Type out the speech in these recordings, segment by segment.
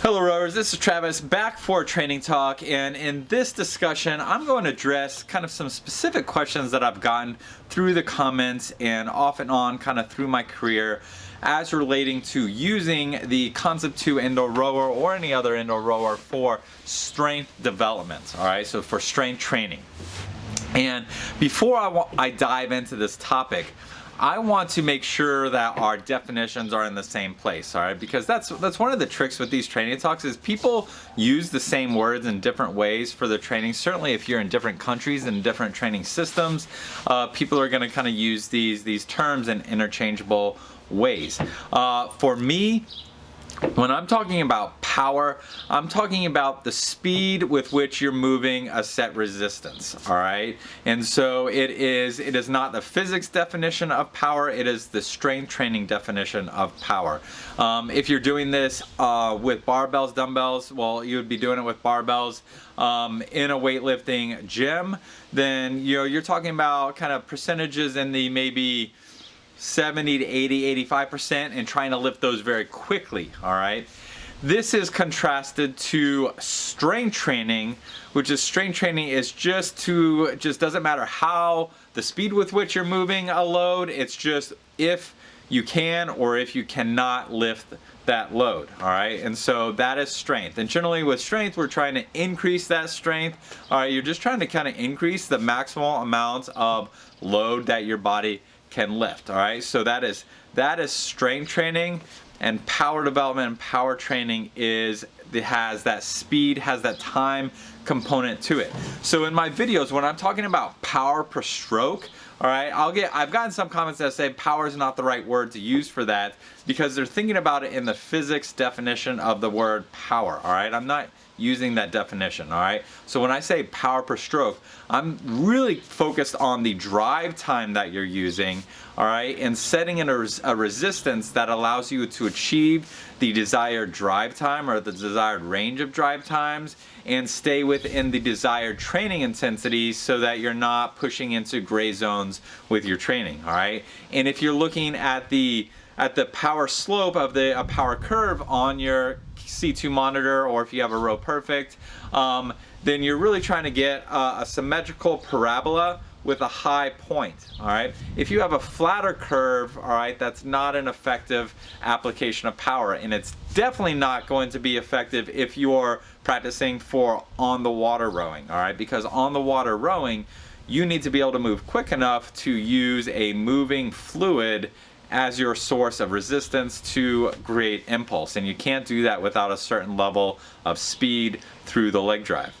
Hello rowers, this is Travis back for Training Talk, and in this discussion I'm going to address kind of some specific questions that I've gotten through the comments and off and on kind of through my career as relating to using the Concept 2 indoor rower or any other indoor rower for strength development, alright, so for strength training. And before I dive into this topic, I want to make sure that our definitions are in the same place, all right? Because that's one of the tricks with these training talks is people use the same words in different ways for their training. Certainly if you're in different countries and different training systems, people are gonna kind of use these terms in interchangeable ways. For me, when I'm talking about power, I'm talking about the speed with which you're moving a set resistance, all right? And so it is not the physics definition of power, it is the strength training definition of power. If you're doing this with barbells, dumbbells, well, you would be doing it with barbells in a weightlifting gym, then you're talking about kind of percentages in the maybe 70 to 80, 85% and trying to lift those very quickly, all right? This is contrasted to strength training, which is strength training is just doesn't matter how the speed with which you're moving a load, it's just if you can or if you cannot lift that load, all right? And so that is strength. And generally with strength, we're trying to increase that strength, all right? You're just trying to kind of increase the maximal amount of load that your body can lift, all right? So that is strength training, and power development and power training has that speed, has that time component to it. So in my videos, when I'm talking about power per stroke, all right, I've gotten some comments that say power is not the right word to use for that because they're thinking about it in the physics definition of the word power, all right? I'm not using that definition, all right? So when I say power per stroke, I'm really focused on the drive time that you're using, all right, and setting in a resistance that allows you to achieve the desired drive time or the desired range of drive times and stay within the desired training intensity so that you're not pushing into gray zones with your training, all right? And if you're looking at the power slope of the power curve on your C2 monitor, or if you have a Row Perfect, then you're really trying to get a symmetrical parabola with a high point, all right? If you have a flatter curve, all right, that's not an effective application of power, and it's definitely not going to be effective if you're practicing for on-the-water rowing, all right? Because on-the-water rowing, you need to be able to move quick enough to use a moving fluid as your source of resistance to create impulse, and you can't do that without a certain level of speed through the leg drive.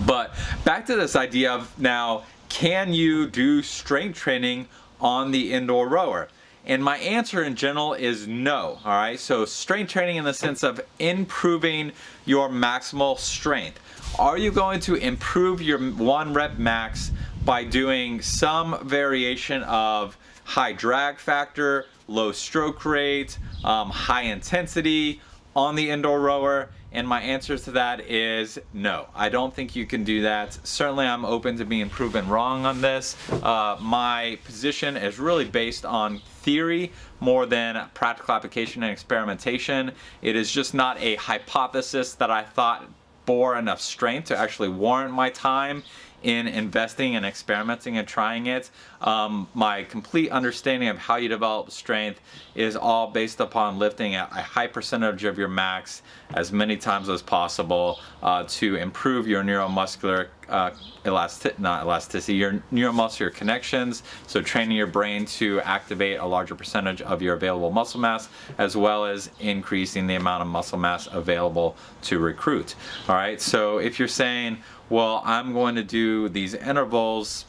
But back to this idea of now, can you do strength training on the indoor rower? And my answer in general is no, all right? So strength training in the sense of improving your maximal strength. Are you going to improve your 1 rep max by doing some variation of high drag factor, low stroke rate, high intensity on the indoor rower? And my answer to that is no. I don't think you can do that. Certainly I'm open to being proven wrong on this. My position is really based on theory more than practical application and experimentation. It is just not a hypothesis that I thought bore enough strength to actually warrant my time in investing and experimenting and trying it. My complete understanding of how you develop strength is all based upon lifting at a high percentage of your max as many times as possible to improve your neuromuscular your neuromuscular connections, so training your brain to activate a larger percentage of your available muscle mass, as well as increasing the amount of muscle mass available to recruit. All right, so if you're saying, well, I'm going to do these intervals,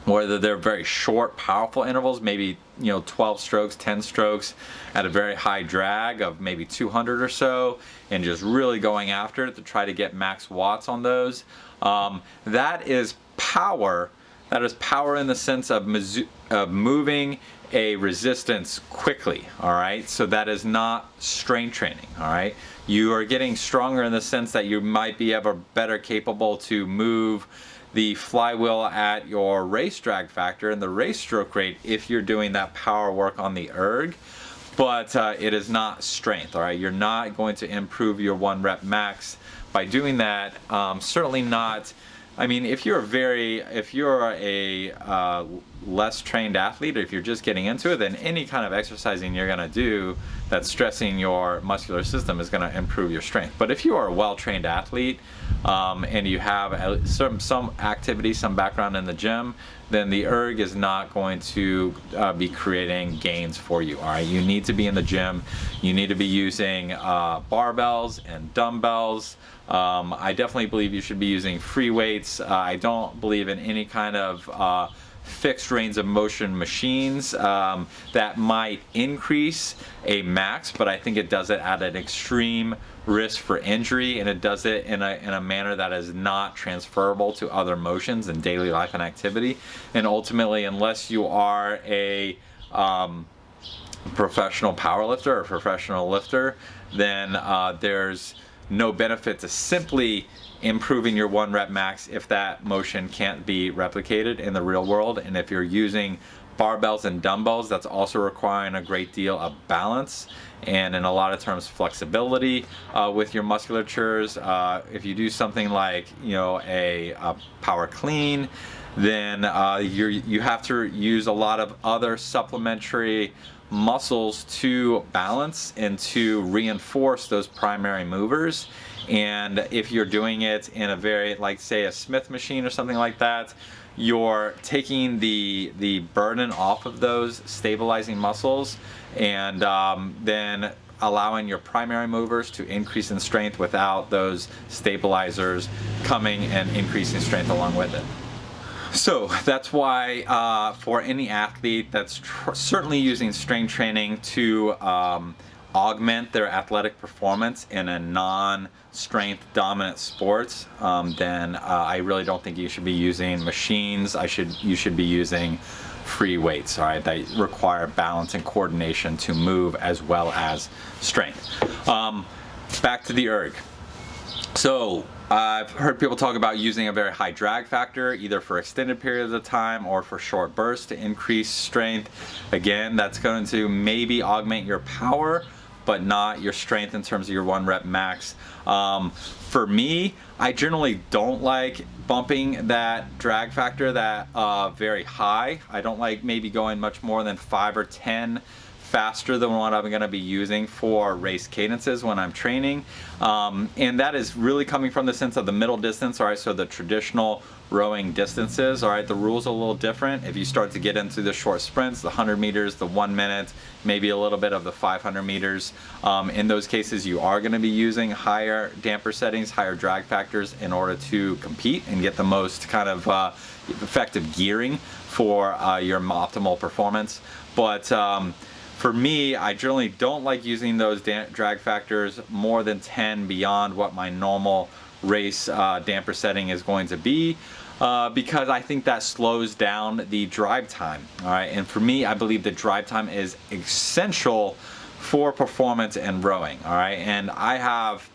whether they're very short, powerful intervals, maybe 12 strokes, 10 strokes at a very high drag of maybe 200 or so, and just really going after it to try to get max watts on those. That is power. That is power in the sense of moving a resistance quickly, all right? So that is not strength training, all right? You are getting stronger in the sense that you might be ever better capable to move the flywheel at your race drag factor and the race stroke rate if you're doing that power work on the erg. but it is not strength. All right, you're not going to improve your 1 rep max by doing that. Certainly not. I mean, if you're a less trained athlete, or if you're just getting into it, then any kind of exercising you're going to do that's stressing your muscular system is going to improve your strength. But if you are a well-trained athlete, and you have some activity, some background in the gym, then the erg is not going to be creating gains for you. All right, you need to be in the gym. You need to be using barbells and dumbbells. I definitely believe you should be using free weights. I don't believe in any kind of fixed range of motion machines that might increase a max, but I think it does it at an extreme risk for injury, and it does it in a manner that is not transferable to other motions in daily life and activity. And ultimately, unless you are a professional powerlifter or professional lifter, then there's no benefit to simply improving your 1 rep max if that motion can't be replicated in the real world. And if you're using barbells and dumbbells, that's also requiring a great deal of balance and, in a lot of terms, flexibility with your musculatures. If you do something like, a power clean, then you have to use a lot of other supplementary muscles to balance and to reinforce those primary movers. And if you're doing it in a very, like, say, a Smith machine or something like that, you're taking the burden off of those stabilizing muscles, and then allowing your primary movers to increase in strength without those stabilizers coming and increasing strength along with it. So that's why for any athlete that's certainly using strength training to augment their athletic performance in a non-strength dominant sports, then I really don't think you should be using machines. You should be using free weights, all right, that require balance and coordination to move as well as strength. Back to the erg. So I've heard people talk about using a very high drag factor, either for extended periods of time or for short bursts to increase strength. Again, that's going to maybe augment your power, but not your strength in terms of your 1 rep max. For me, I generally don't like bumping that drag factor that very high. I don't like maybe going much more than 5 or 10 faster than what I'm going to be using for race cadences when I'm training. And that is really coming from the sense of the middle distance, all right, so the traditional rowing distances, all right, the rules are a little different. If you start to get into the short sprints, the 100 meters, the 1 minute, maybe a little bit of the 500 meters, in those cases you are going to be using higher damper settings, higher drag factors in order to compete and get the most kind of effective gearing for your optimal performance. But for me, I generally don't like using those drag factors more than 10 beyond what my normal race damper setting is going to be, because I think that slows down the drive time. All right, and for me, I believe that drive time is essential for performance and rowing. All right, and I have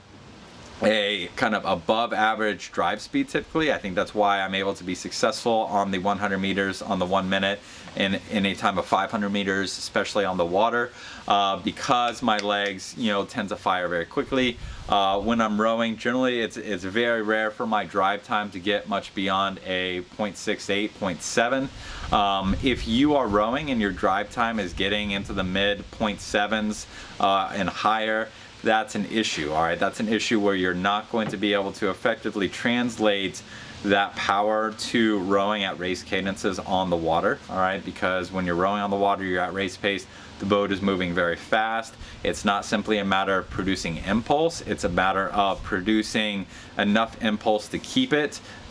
a kind of above average drive speed typically. I think that's why I'm able to be successful on the 100 meters on the 1 minute and in a time of 500 meters, especially on the water, because my legs, tend to fire very quickly. When I'm rowing, generally it's very rare for my drive time to get much beyond a 0.68, 0.7. If you are rowing and your drive time is getting into the mid 0.7s and higher, that's an issue, all right? That's an issue where you're not going to be able to effectively translate that power to rowing at race cadences on the water, all right? Because when you're rowing on the water, you're at race pace, the boat is moving very fast. It's not simply a matter of producing impulse, it's a matter of producing enough impulse to keep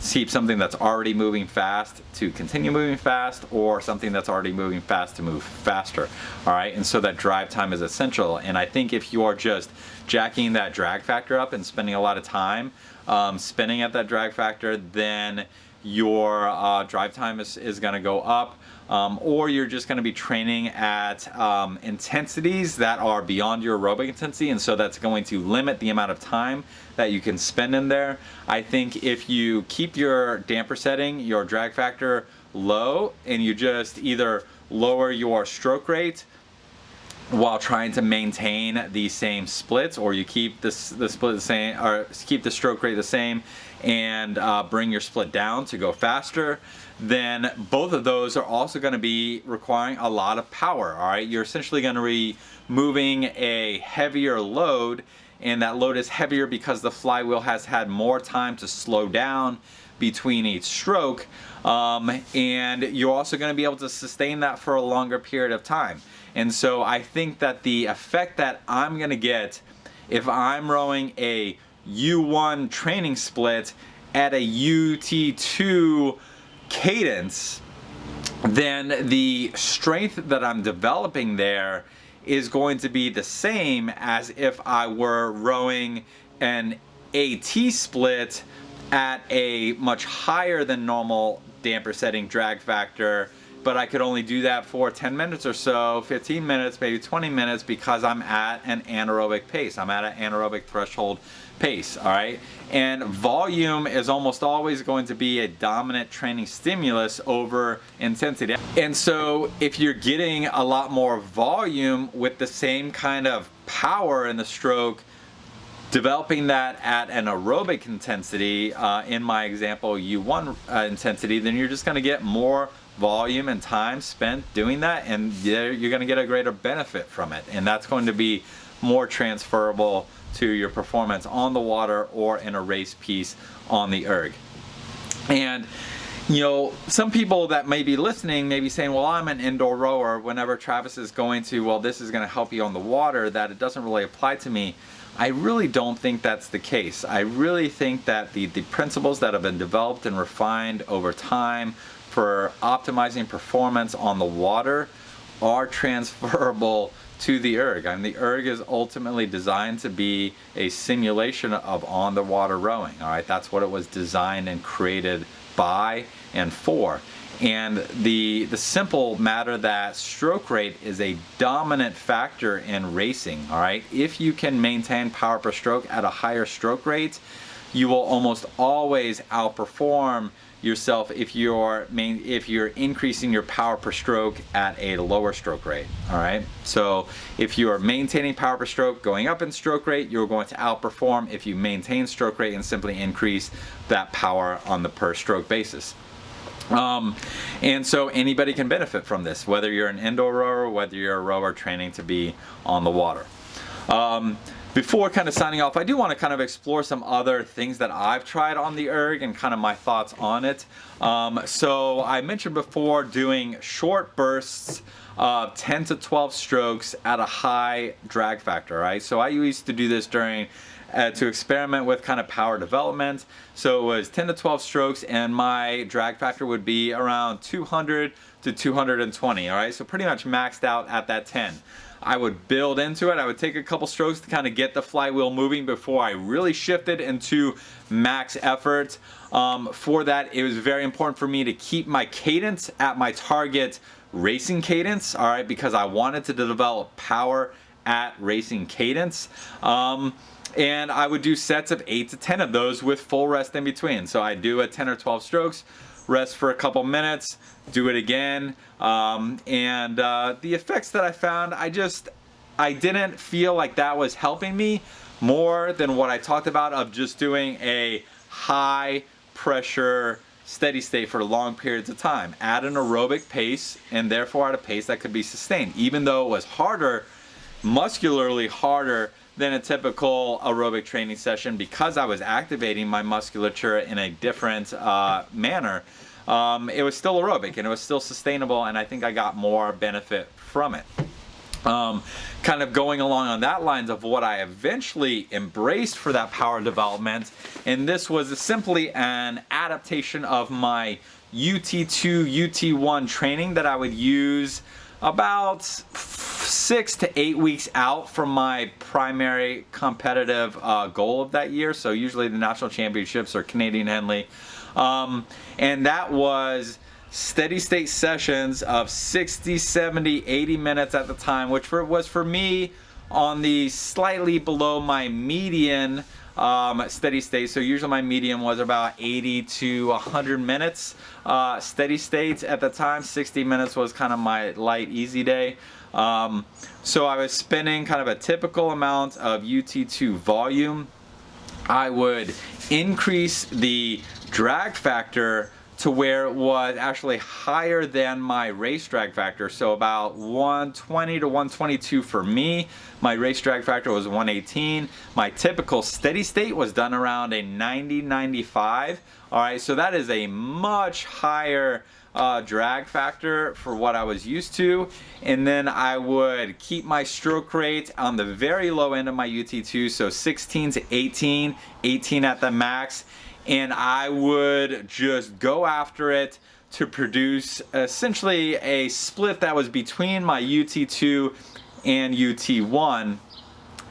something that's already moving fast to continue moving fast, or something that's already moving fast to move faster, all right? And so that drive time is essential. And I think if you are just jacking that drag factor up and spending a lot of time spinning at that drag factor, then your drive time is going to go up. Or you're just going to be training at intensities that are beyond your aerobic intensity, and so that's going to limit the amount of time that you can spend in there. I think if you keep your damper setting, your drag factor low, and you just either lower your stroke rate while trying to maintain the same splits, or you keep the split the same, or keep the stroke rate the same, and bring your split down to go faster, then both of those are also going to be requiring a lot of power. All right, you're essentially going to be moving a heavier load, and that load is heavier because the flywheel has had more time to slow down between each stroke, and you're also going to be able to sustain that for a longer period of time. And so I think that the effect that I'm going to get if I'm rowing a U1 training split at a UT2 cadence, then the strength that I'm developing there is going to be the same as if I were rowing an AT split at a much higher than normal damper setting drag factor, but I could only do that for 10 minutes or so, 15 minutes, maybe 20 minutes, because I'm at an anaerobic pace. I'm at an anaerobic threshold pace, all right? And volume is almost always going to be a dominant training stimulus over intensity. And so if you're getting a lot more volume with the same kind of power in the stroke, developing that at an aerobic intensity, in my example U1 intensity, then you're just going to get more volume and time spent doing that, and you're going to get a greater benefit from it, and that's going to be more transferable to your performance on the water or in a race piece on the erg. And you know, some people that may be listening may be saying, well, I'm an indoor rower. Whenever Travis is going to, well, this is going to help you on the water, that it doesn't really apply to me. I really don't think that's the case. I really think that the principles that have been developed and refined over time for optimizing performance on the water are transferable to the erg. I mean, the erg is ultimately designed to be a simulation of on the water rowing. All right, that's what it was designed and created by and for. And the simple matter that stroke rate is a dominant factor in racing. All right, if you can maintain power per stroke at a higher stroke rate, you will almost always outperform yourself if you're increasing your power per stroke at a lower stroke rate. All right, so if you are maintaining power per stroke going up in stroke rate, you're going to outperform if you maintain stroke rate and simply increase that power on the per stroke basis. And so anybody can benefit from this, whether you're an indoor rower, whether you're a rower training to be on the water. Before kind of signing off, I do want to kind of explore some other things that I've tried on the erg and kind of my thoughts on it. So I mentioned before doing short bursts of 10 to 12 strokes at a high drag factor, right? So I used to do this during to experiment with kind of power development. So it was 10 to 12 strokes, and my drag factor would be around 200 to 220, all right? So pretty much maxed out at that 10. I would build into it. I would take a couple strokes to kind of get the flywheel moving before I really shifted into max effort. For that, it was very important for me to keep my cadence at my target racing cadence, all right, because I wanted to develop power at racing cadence. And I would do sets of 8 to 10 of those with full rest in between. So I do a 10 or 12 strokes, rest for a couple minutes, do it again, and the effects that I found, I didn't feel like that was helping me more than what I talked about of just doing a high pressure steady state for long periods of time at an aerobic pace, and therefore at a pace that could be sustained, even though it was harder, muscularly harder than a typical aerobic training session, because I was activating my musculature in a different manner. It was still aerobic and it was still sustainable, and I think I got more benefit from it. Kind of going along on that lines of what I eventually embraced for that power development, and this was simply an adaptation of my UT2, UT1 training that I would use about 6 to 8 weeks out from my primary competitive goal of that year. So usually the national championships or Canadian Henley. And that was steady state sessions of 60, 70, 80 minutes at the time, which was for me on the slightly below my median steady state. So usually my median was about 80 to 100 minutes steady state at the time. 60 minutes was kind of my light, easy day. So I was spending kind of a typical amount of UT2 volume. I would increase the drag factor to where it was actually higher than my race drag factor. So about 120 to 122 for me. My race drag factor was 118. My typical steady state was done around a 90, 95. All right, so that is a much higher drag factor for what I was used to. And then I would keep my stroke rate on the very low end of my UT2, so 16 to 18, 18 at the max. And I would just go after it to produce essentially a split that was between my UT2 and UT1.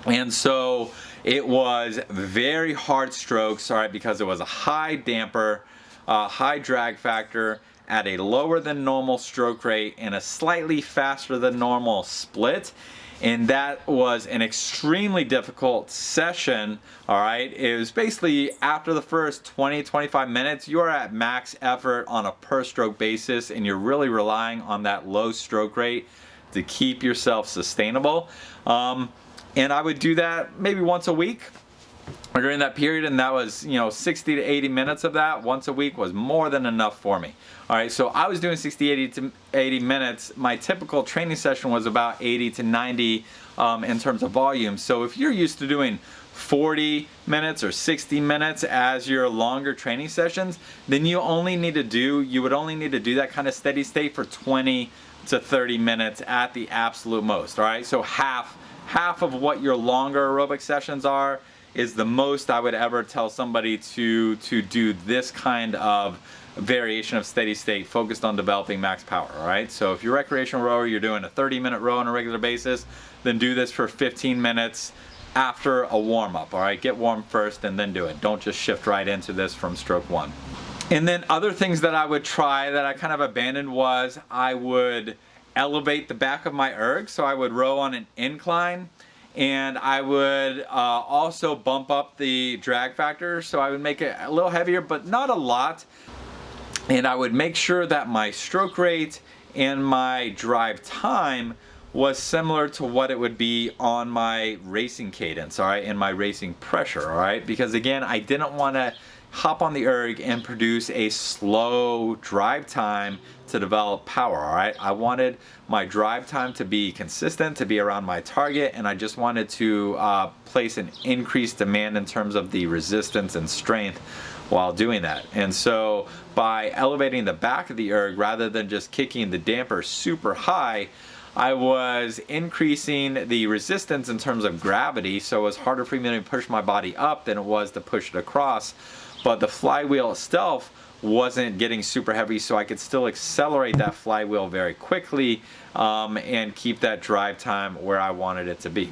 And so it was very hard strokes, all right, because it was a high damper, high drag factor at a lower than normal stroke rate and a slightly faster than normal split. And that was an extremely difficult session, all right? It was basically after the first 20, 25 minutes, you are at max effort on a per stroke basis, and you're really relying on that low stroke rate to keep yourself sustainable. And I would do that maybe once a week during that period, and that was, 60 to 80 minutes of that once a week was more than enough for me. All right, so I was doing 60, 80 to 80 minutes. My typical training session was about 80 to 90 in terms of volume. So if you're used to doing 40 minutes or 60 minutes as your longer training sessions, then you would only need to do that kind of steady state for 20 to 30 minutes at the absolute most. All right, so half of what your longer aerobic sessions are is the most I would ever tell somebody to do this kind of variation of steady state focused on developing max power. All right, so if you're a recreational rower, you're doing a 30-minute row on a regular basis, then do this for 15 minutes after a warm-up. All right, get warm first and then do it. Don't just shift right into this from stroke one. And then other things that I would try that I kind of abandoned was I would elevate the back of my erg. So I would row on an incline, and I would also bump up the drag factor. So I would make it a little heavier, but not a lot. And I would make sure that my stroke rate and my drive time was similar to what it would be on my racing cadence, all right, and my racing pressure, all right? Because again, I didn't want to hop on the erg and produce a slow drive time to develop power, all right? I wanted my drive time to be consistent, to be around my target, and I just wanted to place an increased demand in terms of the resistance and strength while doing that. And so by elevating the back of the erg rather than just kicking the damper super high, I was increasing the resistance in terms of gravity, so it was harder for me to push my body up than it was to push it across. But the flywheel itself wasn't getting super heavy, so I could still accelerate that flywheel very quickly and keep that drive time where I wanted it to be.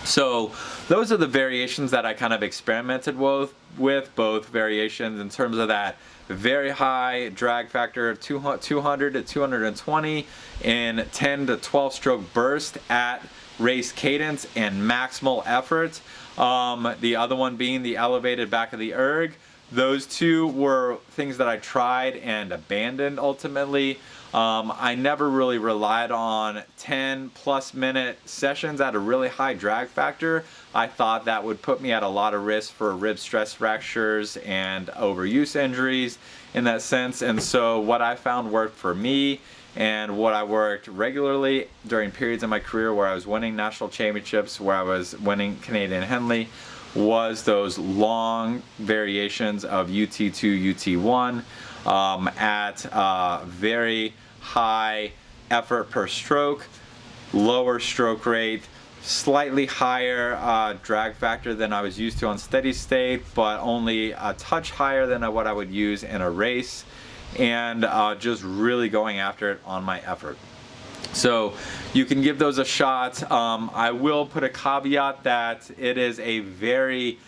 So those are the variations that I kind of experimented with both variations in terms of that very high drag factor of 200 to 220 in 10 to 12 stroke burst at race cadence and maximal effort. The other one being the elevated back of the erg. Those two were things that I tried and abandoned ultimately. I never really relied on 10 plus minute sessions at a really high drag factor. I thought that would put me at a lot of risk for rib stress fractures and overuse injuries in that sense. And so what I found worked for me, and what I worked regularly during periods in my career where I was winning national championships, where I was winning Canadian Henley, was those long variations of UT2, UT1 at very high effort per stroke, lower stroke rate, slightly higher drag factor than I was used to on steady state, but only a touch higher than what I would use in a race, and just really going after it on my effort. So you can give those a shot. I will put a caveat that it is a very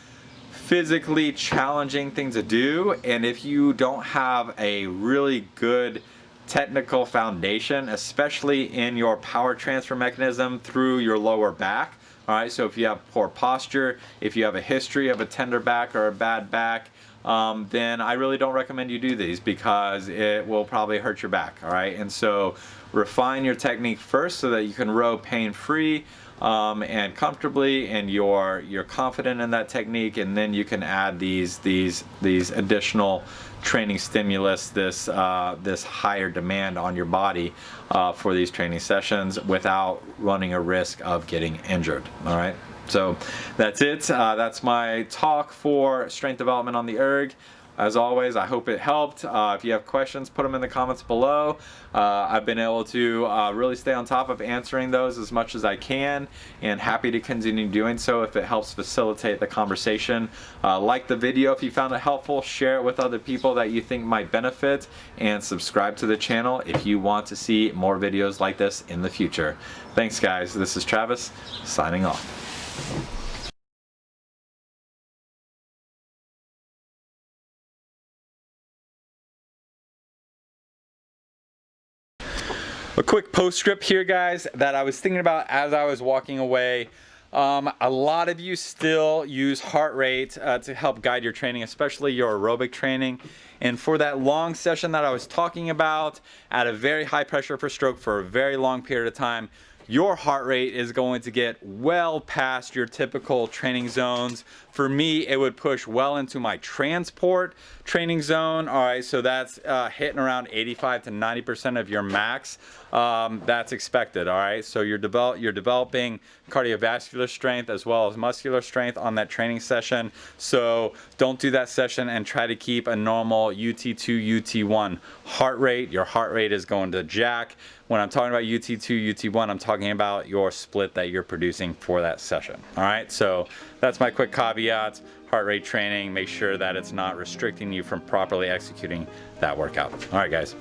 physically challenging thing to do, and if you don't have a really good technical foundation, especially in your power transfer mechanism through your lower back, All right, so if you have poor posture, if you have a history of a tender back or a bad back, then I really don't recommend you do these because it will probably hurt your back. All right, and so refine your technique first so that you can row pain-free and comfortably, and you're confident in that technique, and then you can add these additional training stimulus, this higher demand on your body for these training sessions without running a risk of getting injured. All right, so that's it. That's my talk for strength development on the erg. As always, I hope it helped. If you have questions, put them in the comments below. I've been able to really stay on top of answering those as much as I can, and happy to continue doing so if it helps facilitate the conversation. Like the video if you found it helpful, share it with other people that you think might benefit, and subscribe to the channel if you want to see more videos like this in the future. Thanks guys, this is Travis, signing off. A quick postscript here, guys, that I was thinking about as I was walking away. A lot of you still use heart rate to help guide your training, especially your aerobic training. And for that long session that I was talking about, at a very high pressure for stroke for a very long period of time, your heart rate is going to get well past your typical training zones. For me, it would push well into my transport training zone. All right, so that's hitting around 85 to 90% of your max. That's expected. All right, so you're developing cardiovascular strength as well as muscular strength on that training session. So don't do that session and try to keep a normal UT2, UT1 heart rate. Your heart rate is going to jack. When I'm talking about UT2, UT1, I'm talking about your split that you're producing for that session. All right, so that's my quick caveat. Heart rate training, make sure that it's not restricting you from properly executing that workout. All right, guys.